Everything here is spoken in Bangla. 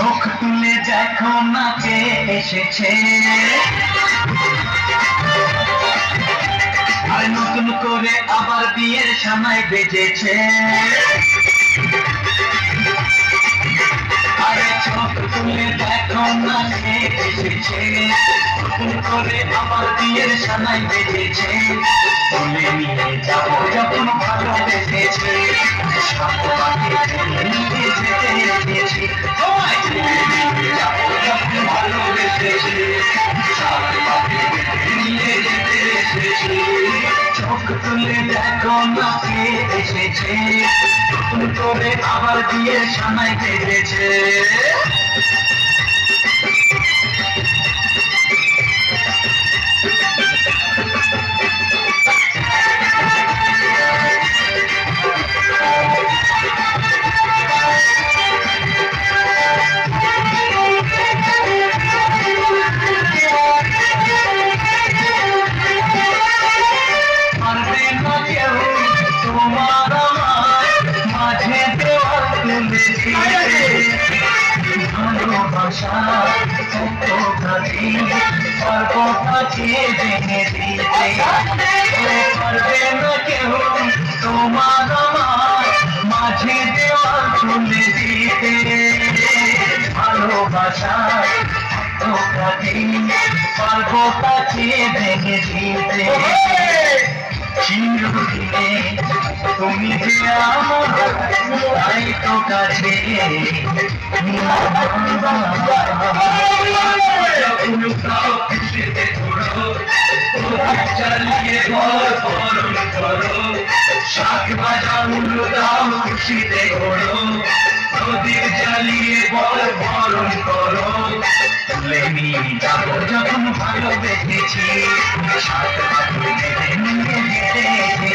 চোখ তুলে দেখো না কে এসেছে, আর নতুন করে আবার বিয়ের সানাই বেজেছে। আরে চোখ তুলে দেখো না কে এসেছে, নতুন করে আবার বিয়ের সানাই বেজেছে। তুলে নিয়ে যাবো যখন ভালোবেসেছে, সাত পাখি নিয়ে যেতে রেখেছি। তুলে নিয়ে যাবো যখন ভালোবেসেছে, সাত পাখি নিয়ে যেতে রেখেছি। চোখ তুলে দেখো না কে এসেছে, নতুন করে আবার বিয়ের সানাই বেজেছে। ভালোবাসা সর্বপাখি ভেঙে দিতে পারবে না কেউ, তোমার আমার মাঝে দেওয়াল তুলে দিতে। ভালোবাসা সর্বপাখি ভেঙে দিতে। চিরদিনে তুমি যে আমার তাই তো কাছে চালিয়ে বরণ করো, শাক ভাজা উল্লু দাও খুশিতে ঘোরো, প্রদীপ জ্বালিয়ে বরণ করো। তুলে নিয়ে যাবো যখন ভালোবেসেছি, সাত পাখি নিয়ে যেতে